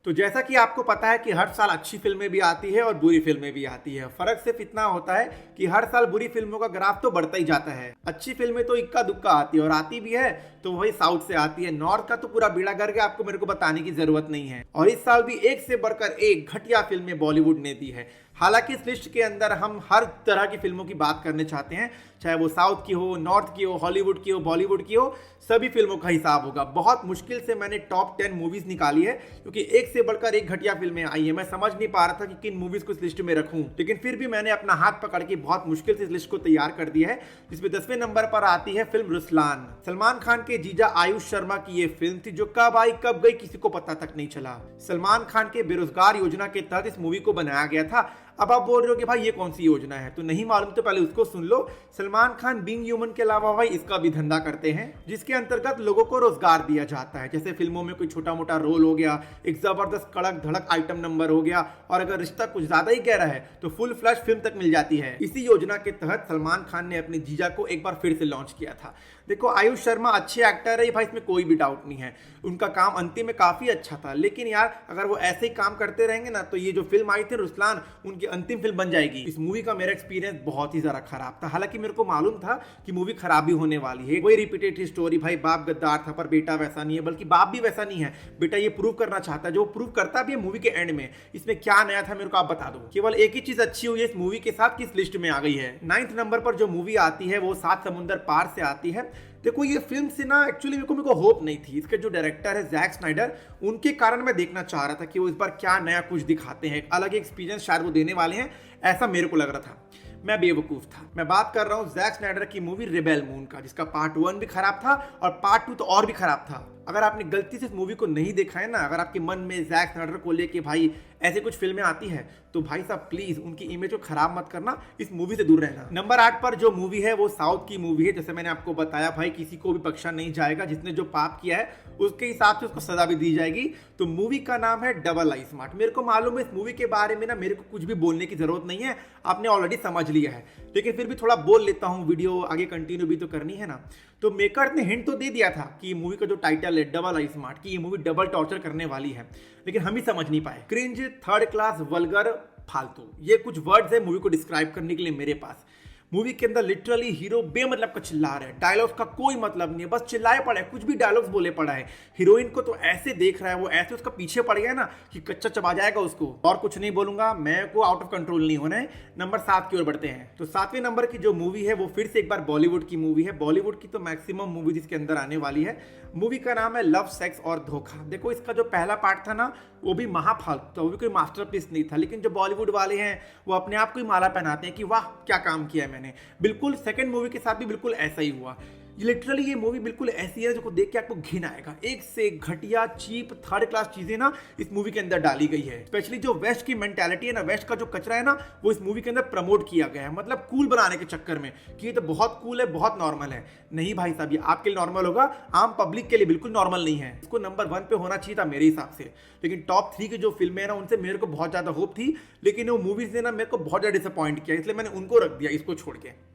तो जैसा कि आपको पता है कि हर साल अच्छी फिल्में भी आती है और बुरी फिल्में भी आती है। फर्क सिर्फ इतना होता है कि हर साल बुरी फिल्मों का ग्राफ तो बढ़ता ही जाता है। अच्छी फिल्में तो इक्का दुक्का आती है और आती भी है तो वही साउथ से आती है। नॉर्थ का तो पूरा बीड़ा गर्क है, आपको मेरे को बताने की जरूरत नहीं है। और इस साल भी एक से बढ़कर एक घटिया फिल्में बॉलीवुड ने दी है। हालांकि इस लिस्ट के अंदर हम हर तरह की फिल्मों की बात करने चाहते हैं, चाहे वो साउथ की हो, नॉर्थ की हो, हॉलीवुड की हो, बॉलीवुड की हो, सभी फिल्मों का हिसाब होगा। बहुत मुश्किल से मैंने टॉप 10 मूवीज निकाली है क्योंकि एक से बढ़कर एक घटिया फिल्में आई है। मैं समझ नहीं पा रहा था कि किन मूवीज को इस लिस्ट में रखूं, लेकिन फिर भी मैंने अपना हाथ पकड़ के बहुत मुश्किल से इस लिस्ट को तैयार कर दिया है, जिसमें 10वें नंबर पर आती है फिल्म रुस्लान। सलमान खान के जीजा आयुष शर्मा की ये फिल्म थी जो कब आई कब गई किसी को पता तक नहीं चला। सलमान खान के बेरोजगार योजना के तहत इस मूवी को बनाया गया था। अब आप बोल रहे हो कि भाई ये कौन सी योजना है, तो नहीं मालूम तो पहले उसको सुन लो। सलमान खान बीइंग ह्यूमन के अलावा भाई इसका भी धंधा करते हैं, जिसके अंतर्गत लोगों को रोजगार दिया जाता है। जैसे फिल्मों में कोई छोटा मोटा रोल हो गया, एक जबरदस्त कड़क धड़क आइटम नंबर हो गया, और अगर रिश्ता कुछ ज्यादा ही गहरा है तो फुल फ्लैश फिल्म तक मिल जाती है। इसी योजना के तहत सलमान खान ने अपने जीजा को एक बार फिर से लॉन्च किया था। देखो, आयुष शर्मा अच्छे एक्टर है भाई, इसमें कोई भी डाउट नहीं है। उनका काम अंतिम में काफी अच्छा था, लेकिन यार अगर वो ऐसे ही काम करते रहेंगे ना तो ये जो फिल्म आई थी रुस्लान उनकी अंतिम फिल्म बन जाएगी। इस मूवी का मेरा एक्सपीरियंस बहुत ही ज्यादा खराब था। हालांकि मेरे को मालूम था कि मूवी खराब ही होने वाली है। वही रिपीटेड स्टोरी, भाई बाप गद्दार था पर बेटा वैसा नहीं है, बल्कि बाप भी वैसा नहीं है, बेटा ये प्रूव करना चाहता है, जो प्रूव करता भी है मूवी के एंड में। इसमें क्या नया था मेरे को आप बता दो। केवल एक ही चीज अच्छी हुई है इस मूवी के साथ, किस लिस्ट में आ गई है। 9th नंबर पर जो मूवी आती है वो सात समुंदर पार से आती है। देखो, ये फिल्म से ना एक्चुअली मेरे को होप नहीं थी। इसके जो डायरेक्टर है जैक स्नाइडर, उनके कारण मैं देखना चाह रहा था कि वो इस बार क्या नया कुछ दिखाते हैं, एक अलग एक्सपीरियंस शायद वो देने वाले हैं, ऐसा मेरे को लग रहा था। मैं बेवकूफ था। मैं बात कर रहा हूँ जैक स्नाइडर की मूवी रिबेल मून का, जिसका पार्ट 1 भी खराब था और पार्ट 2 तो और भी खराब था। अगर आपने गलती से इस मूवी को नहीं देखा है ना, अगर आपके मन में जैक स्नाइडर को लेके भाई ऐसे कुछ फिल्में आती है तो भाई साहब प्लीज उनकी इमेज को खराब मत करना, इस मूवी से दूर रहना। नंबर 8 पर जो मूवी है वो साउथ की मूवी है। जैसे मैंने आपको बताया भाई, किसी को भी बख्शा नहीं जाएगा, जिसने जो पाप किया है उसके हिसाब से उसको सजा भी दी जाएगी। तो मूवी का नाम है डबल आई स्मार्ट। मेरे को मालूम है इस मूवी के बारे में ना मेरे को कुछ भी बोलने की जरूरत नहीं है, आपने ऑलरेडी समझ लिया है, लेकिन फिर भी थोड़ा बोल लेता हूँ, वीडियो आगे कंटिन्यू भी तो करनी है ना। तो मेकर ने हिंट तो दे दिया था कि मूवी का जो टाइटल है डबल आई स्मार्ट, की ये मूवी डबल टॉर्चर करने वाली है, लेकिन हम ही समझ नहीं पाए। क्रिंज, थर्ड क्लास, वल्गर, फालतू, ये कुछ वर्ड्स है मूवी को डिस्क्राइब करने के लिए मेरे पास। मूवी के अंदर लिटरली हीरो बेमतलब का चिल्ला रहा है, डायलॉग्स का कोई मतलब नहीं है, बस चिल्लाए पड़ा है, कुछ भी डायलॉग्स बोले पड़ा है। हीरोइन को तो ऐसे देख रहा है, वो ऐसे उसका पीछे पड़ गया ना कि कच्चा चबा जाएगा उसको। और कुछ नहीं बोलूंगा, मैं को आउट ऑफ कंट्रोल नहीं होना है। नंबर 7 की ओर बढ़ते हैं। तो 7वें नंबर की जो मूवी है वो फिर से एक बार बॉलीवुड की मूवी है। बॉलीवुड की तो मैक्सिमम मूवीज इसके अंदर आने वाली है। मूवी का नाम है लव, सेक्स और धोखा। देखो, इसका जो पहला पार्ट था ना वो भी महाफालतू था, वो भी कोई मास्टरपीस नहीं था, लेकिन जो बॉलीवुड वाले हैं वो अपने आप को ही माला पहनाते हैं कि वाह क्या काम किया है मैंने। बिल्कुल सेकंड मूवी के साथ भी बिल्कुल ऐसा ही हुआ। लिटरली ये मूवी बिल्कुल ऐसी है जो देख के आपको घिन आएगा। एक से घटिया, चीप, थर्ड क्लास चीजें ना इस मूवी के अंदर डाली गई है। स्पेशली जो वेस्ट की मेंटालिटी है ना, वेस्ट का जो कचरा है ना, वो इस मूवी के अंदर प्रमोट किया गया है, मतलब कूल बनाने के चक्कर में कि ये तो बहुत कूल है, बहुत नॉर्मल है। नहीं भाई साहब, ये आपके लिए नॉर्मल होगा, आम पब्लिक के लिए बिल्कुल नॉर्मल नहीं है। इसको नंबर 1 पे होना चाहिए था मेरे हिसाब से, लेकिन टॉप 3 की जो फिल्में है ना उनसे मेरे को बहुत ज्यादा होप थी, लेकिन वो मूवीज ने ना मेरे को बहुत ज्यादा डिसअपॉइंट किया, इसलिए मैंने उनको रख दिया, इसको छोड़ के।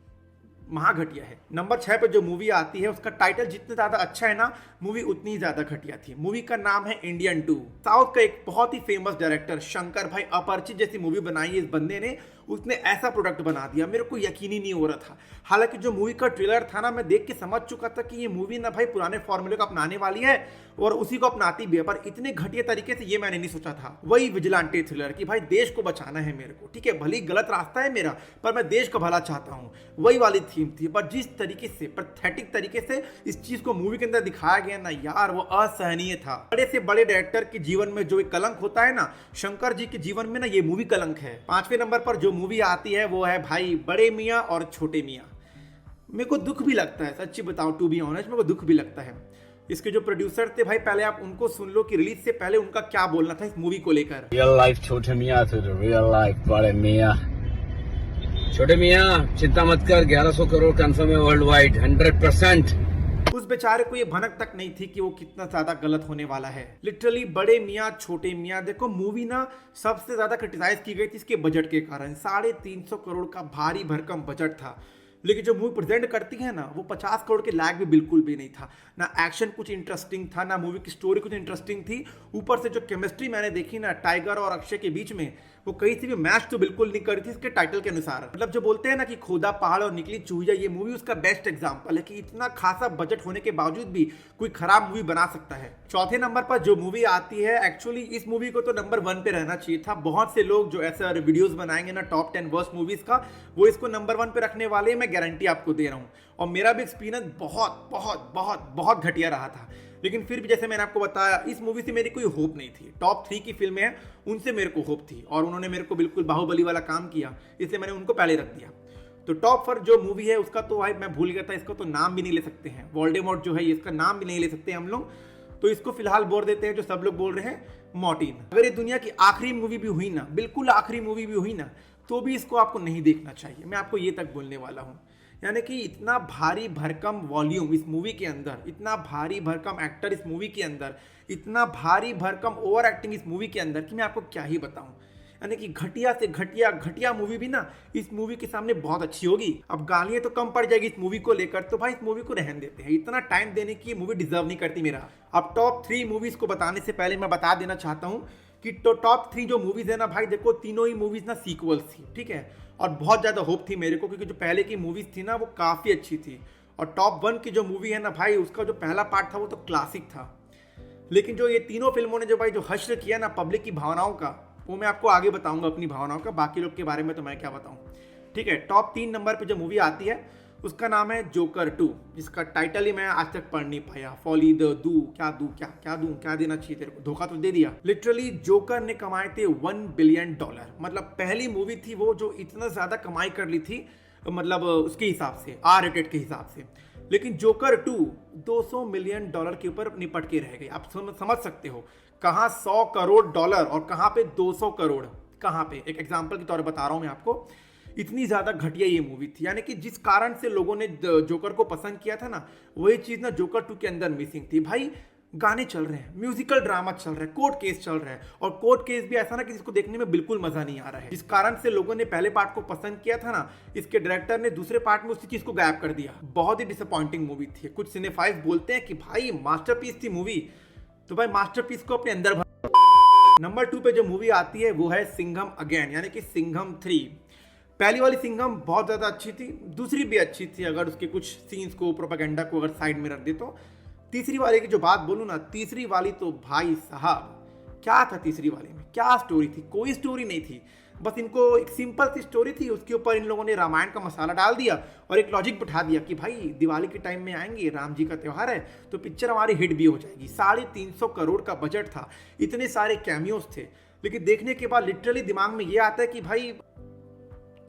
महाघटिया है। नंबर 6 पे जो मूवी आती है उसका टाइटल जितने ज्यादा अच्छा है ना, मूवी उतनी ही ज्यादा घटिया थी। मूवी का नाम है इंडियन 2। साउथ का एक बहुत ही फेमस डायरेक्टर शंकर भाई अपरिचित जैसी मूवी बनाई है इस बंदे ने, उसने ऐसा प्रोडक्ट बना दिया, मेरे को यकीन ही नहीं हो रहा था। हालांकि जो मूवी का ट्रेलर था ना, मैं देख के समझ चुका था कि ये मूवी ना भाई पुराने फॉर्मूले को अपनाने वाली है और उसी को अपनाती भी है, पर इतने घटिया तरीके से ये मैंने नहीं सोचा था। वही विजिलेंटे थ्रिलर कि भाई देश को बचाना है मेरे को, ठीक है, भली गलत रास्ता है मेरा पर मैं देश का भला चाहता हूँ, वही वाली थीम थी। पर जिस तरीके से पैथेटिक तरीके से इस चीज को मूवी के अंदर दिखाया गया ना यार, वो असहनीय था। बड़े से बड़े डायरेक्टर के जीवन में जो एक कलंक होता है ना, शंकर जी के जीवन में ना ये मूवी कलंक है। 5वें नंबर पर जो मूवी आती है वो है भाई बड़े मियाँ और छोटे मियाँ। मेरे को दुख भी लगता है, सच्ची बताऊं, टू बी ऑनेस्ट मेरे को दुख भी लगता है। इसके जो प्रोड्यूसर थे भाई, पहले आप उनको सुन लो कि रिलीज से पहले उनका क्या बोलना था इस मूवी को लेकर। रियल लाइफ छोटे मियाँ to the real life बड़े मियाँ। छोटे मियाँ चिंता मत कर, 1100 करोड़ कंफर्म है वर्ल्ड वाइड, 100%। उस बेचारे को ये भनक तक नहीं थी कि वो कितना ज्यादा गलत होने वाला है। लिटरली बड़े मियाँ छोटे मियाँ। देखो, मूवी ना सबसे ज्यादा क्रिटिसाइज की गई थी इसके बजट के कारण। 350 करोड़ का भारी भरकम बजट था। लेकिन जो मूवी प्रेजेंट करती है ना, वो 50 करोड़ के लायक भी बिल्कुल भी नहीं था। ना एक्शन कुछ इंटरेस्टिंग था, ना मूवी की स्टोरी कुछ इंटरेस्टिंग थी। ऊपर से जो केमिस्ट्री मैंने देखी ना टाइगर और अक्षय के बीच में, वो कहीं से भी मैच तो बिल्कुल नहीं करी थी इसके टाइटल के अनुसार। मतलब जो बोलते हैं ना कि खोदा पहाड़ और निकली चूहिया, ये मूवी उसका बेस्ट एग्जांपल है कि इतना खासा बजट होने के बावजूद भी कोई खराब मूवी बना सकता है। चौथे नंबर पर जो मूवी आती है, एक्चुअली इस मूवी को तो नंबर 1 पे रहना चाहिए था। बहुत से लोग जो ऐसा वीडियोस बनाएंगे ना टॉप 10 वर्स्ट मूवीज का, वो इसको नंबर 1 पे रखने वाले हैं, मैं गारंटी आपको दे रहा हूँ। और मेरा भी एक्सपीरियंस बहुत बहुत बहुत बहुत घटिया रहा था। लेकिन फिर भी जैसे मैंने आपको बताया, इस मूवी से मेरी कोई होप नहीं थी। टॉप 3 की फिल्में हैं, उनसे मेरे को होप थी और उन्होंने मेरे को बिल्कुल बाहुबली वाला काम किया, इसलिए मैंने उनको पहले रख दिया। तो टॉप पर जो मूवी है उसका तो भाई मैं भूल गया था, इसका तो नाम भी नहीं ले सकते हैं। वोल्डेमॉर्ट जो है इसका नाम भी नहीं ले सकते हम लोग, तो इसको फिलहाल बोल देते हैं जो सब लोग बोल रहे हैं मॉर्टिन। अगर ये दुनिया की आखिरी मूवी भी हुई ना, बिल्कुल आखिरी मूवी भी हुई ना, तो भी इसको आपको नहीं देखना चाहिए। मैं आपको ये तक बोलने वाला हूँ। यानी कि इतना भारी भरकम वॉल्यूम इस मूवी के अंदर, इतना भारी भरकम एक्टर इस मूवी के अंदर, इतना भारी भरकम ओवर एक्टिंग इस मूवी के अंदर कि मैं आपको क्या ही बताऊं। यानी कि घटिया से घटिया घटिया मूवी भी ना इस मूवी के सामने बहुत अच्छी होगी। अब गालियां तो कम पड़ जाएगी इस मूवी को लेकर, तो भाई इस मूवी को रहने देते हैं। इतना टाइम देने की मूवी डिजर्व नहीं करती मेरा। अब टॉप 3 मूवीज को बताने से पहले मैं बता देना चाहता हूँ कि टॉप 3 जो मूवीज है ना भाई, देखो तीनों ही मूवीज ना सीक्वल्स थी, ठीक है। और बहुत ज़्यादा होप थी मेरे को, क्योंकि जो पहले की मूवीज थी ना वो काफ़ी अच्छी थी। और टॉप 1 की जो मूवी है ना भाई, उसका जो पहला पार्ट था वो तो क्लासिक था। लेकिन जो ये तीनों फिल्मों ने जो भाई जो हश्र किया ना पब्लिक की भावनाओं का, वो मैं आपको आगे बताऊंगा अपनी भावनाओं का। बाकी लोग के बारे में तो मैं क्या बताऊं, ठीक है। टॉप 3 नंबर पे जो मूवी आती है उसका नाम है जोकर 2, जिसका टाइटल ही मैं आज तक पढ़ नहीं पाया। फॉली द दू क्या देना चाहिए तेरे को, धोखा तो दे दिया। लिटरली जोकर ने कमाए थे $1 बिलियन। मतलब पहली मूवी थी वो जो इतना ज्यादा कमाई कर ली थी, मतलब उसके हिसाब से, R-रेटेड के हिसाब से। लेकिन जोकर 2 $200 मिलियन के ऊपर निपट के रह गई। आप समझ सकते हो कहाँ $100 करोड़ और कहाँ पे 200 करोड़, कहाँ पे। एक एग्जाम्पल के तौर पर बता रहा हूँ मैं आपको, इतनी ज्यादा घटिया ये मूवी थी। यानी कि जिस कारण से लोगों ने जोकर को पसंद किया था ना, वही चीज ना जोकर 2 के अंदर मिसिंग थी। भाई गाने चल रहे हैं, म्यूजिकल ड्रामा चल रहा है, कोर्ट केस चल रहा है, और कोर्ट केस भी ऐसा ना कि जिसको देखने में बिल्कुल मजा नहीं आ रहा है। जिस कारण से लोगों ने पहले पार्ट को पसंद किया था ना, इसके डायरेक्टर ने दूसरे पार्ट में उसी चीज को गायब कर दिया। बहुत ही डिसअपॉइंटिंग मूवी थी। कुछ सिनेफाइल्स बोलते हैं कि भाई मास्टरपीस थी मूवी, तो भाई मास्टरपीस को अपने अंदर भर। नंबर 2 पे जो मूवी आती है वो है सिंघम अगेन, यानी कि सिंघम 3। पहली वाली सिंघम बहुत ज़्यादा अच्छी थी, दूसरी भी अच्छी थी अगर उसके कुछ सीन्स को, प्रोपेगेंडा को अगर साइड में रख दे तो। तीसरी वाले की जो बात बोलूँ ना, तीसरी वाली तो भाई साहब क्या था तीसरी वाले में, क्या स्टोरी थी, कोई स्टोरी नहीं थी। बस इनको एक सिंपल सी स्टोरी थी, उसके ऊपर इन लोगों ने रामायण का मसाला डाल दिया और एक लॉजिक बिठा दिया कि भाई दिवाली के टाइम में आएंगे, राम जी का त्यौहार है, तो पिक्चर हमारी हिट भी हो जाएगी। 350 करोड़ का बजट था, इतने सारे कैमियोज थे। लेकिन देखने के बाद लिटरली दिमाग में ये आता है कि भाई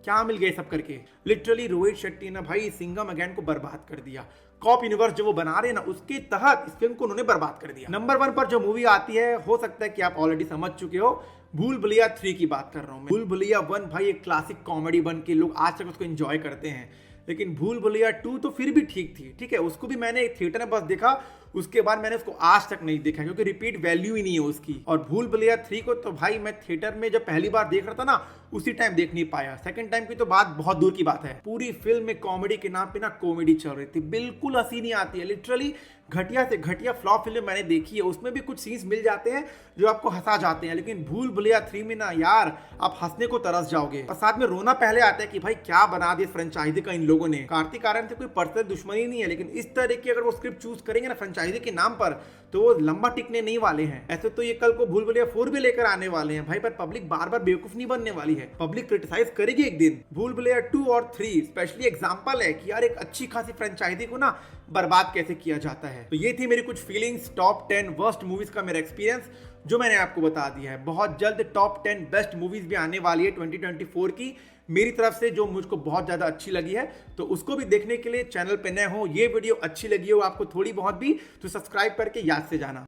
क्या मिल गए सब करके। लिटरली रोहित शेट्टी ने भाई सिंघम अगेन को बर्बाद कर दिया। कॉप यूनिवर्स जो वो बना रहे हैं ना, उसके तहत इस फिल्म को उन्होंने बर्बाद कर दिया। नंबर 1 पर जो मूवी आती है, हो सकता है कि आप ऑलरेडी समझ चुके हो, भूल भुलैया 3 की बात कर रहा हूं मैं। भूल भुलैया 1 भाई एक क्लासिक कॉमेडी बन के लोग आज तक उसको एंजॉय करते हैं। लेकिन भूल भुलैया 2 तो फिर भी ठीक थी, ठीक है। उसको भी मैंने थिएटर में बस देखा, उसके बाद मैंने उसको आज तक नहीं देखा, क्योंकि रिपीट वैल्यू ही नहीं है उसकी। और भूल भुलैया 3 को तो भाई मैं थिएटर में जब पहली बार देख रहा था ना, उसी टाइम देख नहीं पाया। सेकंड टाइम की तो बात बहुत दूर की बात है। पूरी फिल्म में कॉमेडी के नाम पे ना कॉमेडी चल रही थी, बिल्कुल हंसी नहीं आती है। लिटरली घटिया से घटिया फ्लॉप फिल्म मैंने देखी है, उसमें भी कुछ सीन्स मिल जाते हैं जो आपको हंसा जाते हैं। लेकिन भूल भुलैया 3 में ना यार आप हंसने को तरस जाओगे, और साथ में रोना पहले आता है कि भाई क्या बना दिया फ्रेंचाइजी का इन लोगों ने। कार्तिक आर्यन से कोई पर्सनल दुश्मनी नहीं है, लेकिन इस तरह की अगर वो स्क्रिप्ट चूज करेंगे ना फ्रेंचाइजी के नाम पर, तो वो लंबा टिकने नहीं वाले हैं। ऐसे तो ये कल को भूल भुलैया 4 भी लेकर आने वाले हैं भाई, पर पब्लिक बार बार बेवकूफ नहीं बनने वाली है, पब्लिक क्रिटिसाइज करेगी एक दिन। भूल भुलैया 2 और 3 स्पेशली एग्जांपल है कि यार एक अच्छी खासी फ्रेंचाइजी को ना बर्बाद कैसे किया जाता है। तो ये थी मेरी कुछ फीलिंग्स टॉप 10 वर्स्ट मूवीज का मेरा एक्सपीरियंस, जो मैंने आपको बता दिया है। बहुत जल्द टॉप 10 बेस्ट मूवीज भी आने वाली है 2024 की मेरी तरफ से, जो मुझको बहुत ज़्यादा अच्छी लगी है। तो उसको भी देखने के लिए चैनल पे नए हो, ये वीडियो अच्छी लगी हो आपको थोड़ी बहुत भी, तो सब्सक्राइब करके याद से जाना।